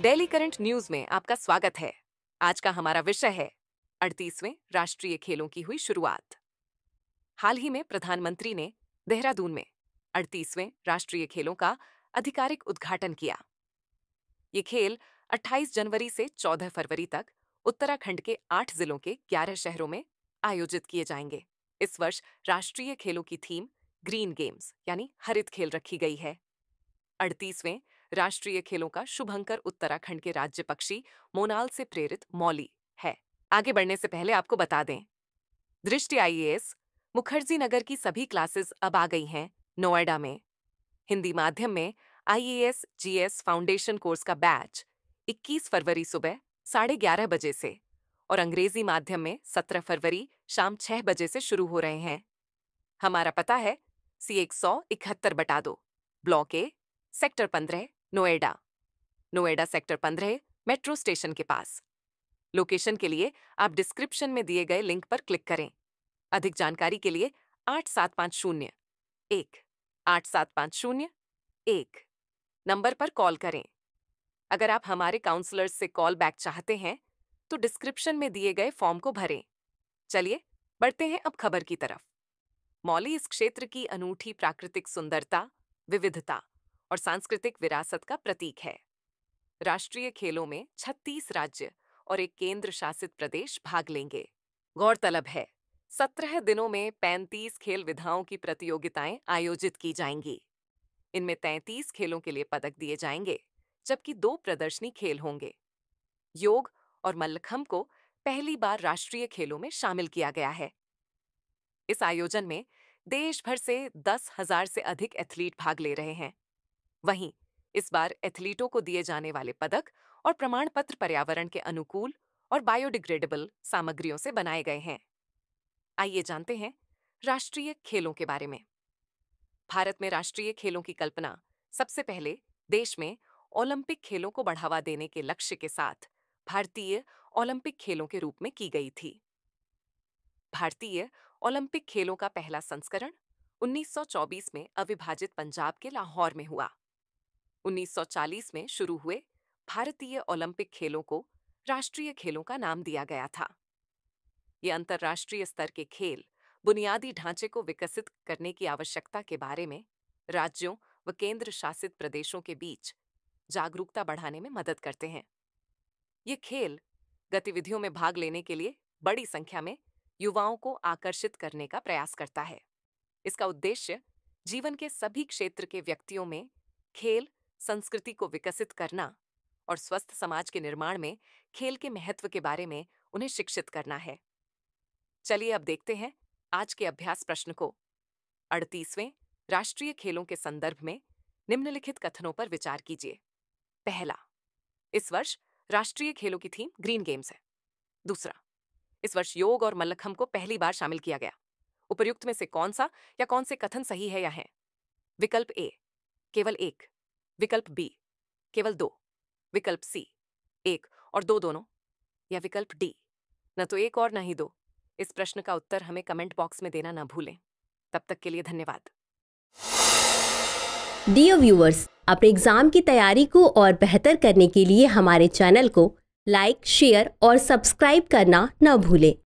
Daily current news में आपका स्वागत है। आज का हमारा विषय है 38वें राष्ट्रीय खेलों की हुई शुरुआत। हाल ही में प्रधानमंत्री ने देहरादून में 38वें राष्ट्रीय खेलों का आधिकारिक उद्घाटन किया। ये खेल 28 जनवरी से 14 फरवरी तक उत्तराखंड के 8 जिलों के 11 शहरों में आयोजित किए जाएंगे। इस वर्ष राष्ट्रीय खेलों की थीम ग्रीन गेम्स यानी हरित खेल रखी गई है। 38वें राष्ट्रीय खेलों का शुभंकर उत्तराखंड के राज्य पक्षी मोनाल से प्रेरित मौली है। आगे बढ़ने से पहले आपको बता दें, दृष्टि आईएएस मुखर्जी नगर की सभी क्लासेस अब आ गई हैं नोएडा में। हिंदी माध्यम में आईएएस जीएस फाउंडेशन कोर्स का बैच 21 फरवरी सुबह 11:30 बजे से और अंग्रेजी माध्यम में 17 फरवरी शाम 6 बजे से शुरू हो रहे हैं। हमारा पता है C171 बटा 2, ब्लॉक ए, sector 15, Noida sector 15 metro station के पास। लोकेशन के लिए आप डिस्क्रिप्शन में दिए गए लिंक पर क्लिक करें। अधिक जानकारी के लिए 8750-1 नंबर पर कॉल करें। अगर आप हमारे काउंसलर्स से कॉल बैक चाहते हैं तो डिस्क्रिप्शन में दिए गए फॉर्म को भरें। चलिए बढ़ते हैं अब खबर की तरफ। मौली इस क्षेत्र की अनूठी प्राकृतिक सुंदरता, विविधता और सांस्कृतिक विरासत का प्रतीक है। राष्ट्रीय खेलों में 36 राज्य और एक केंद्र शासित प्रदेश भाग लेंगे। गौरतलब है 17 दिनों में 35 खेल विधाओं की प्रतियोगिताएं आयोजित की जाएंगी। इनमें 33 खेलों के लिए पदक दिए जाएंगे, जबकि 2 प्रदर्शनी खेल होंगे। योग और मल्लखंब को पहली बार राष्ट्रीय खेलों में शामिल किया गया है। इस आयोजन में देश भर से 10,000 से अधिक एथलीट भाग ले रहे हैं। वहीं इस बार एथलीटों को दिए जाने वाले पदक और प्रमाण पत्र पर्यावरण के अनुकूल और बायोडिग्रेडेबल सामग्रियों से बनाए गए हैं। आइए जानते हैं राष्ट्रीय खेलों के बारे में। भारत में राष्ट्रीय खेलों की कल्पना सबसे पहले देश में ओलंपिक खेलों को बढ़ावा देने के लक्ष्य के साथ भारतीय ओलंपिक खेलों के रूप में की गई थी। भारतीय ओलंपिक खेलों का पहला संस्करण 1924 में अविभाजित पंजाब के लाहौर में हुआ। 1940 में शुरू हुए भारतीय ओलंपिक खेलों को राष्ट्रीय खेलों का नाम दिया गया था। ये अंतर्राष्ट्रीय स्तर के खेल बुनियादी ढांचे को विकसित करने की आवश्यकता के बारे में राज्यों व केंद्र शासित प्रदेशों के बीच जागरूकता बढ़ाने में मदद करते हैं। ये खेल गतिविधियों में भाग लेने के लिए बड़ी संख्या में युवाओं को आकर्षित करने का प्रयास करता है। इसका उद्देश्य जीवन के सभी क्षेत्र के व्यक्तियों में खेल संस्कृति को विकसित करना और स्वस्थ समाज के निर्माण में खेल के महत्व के बारे में उन्हें शिक्षित करना है। चलिए अब देखते हैं आज के अभ्यास प्रश्न को। 38वें राष्ट्रीय खेलों के संदर्भ में निम्नलिखित कथनों पर विचार कीजिए। पहला, इस वर्ष राष्ट्रीय खेलों की थीम ग्रीन गेम्स है। दूसरा, इस वर्ष योग और मल्लखंब को पहली बार शामिल किया गया। उपर्युक्त में से कौन सा या कौन से कथन सही है या हैं? विकल्प ए केवल 1, विकल्प बी केवल 2, विकल्प सी 1 और 2 दोनों, या विकल्प डी न तो 1 और न ही 2। इस प्रश्न का उत्तर हमें कमेंट बॉक्स में देना न भूलें। तब तक के लिए धन्यवाद। डियर व्यूअर्स, अपने एग्जाम की तैयारी को और बेहतर करने के लिए हमारे चैनल को लाइक, शेयर और सब्सक्राइब करना न भूलें।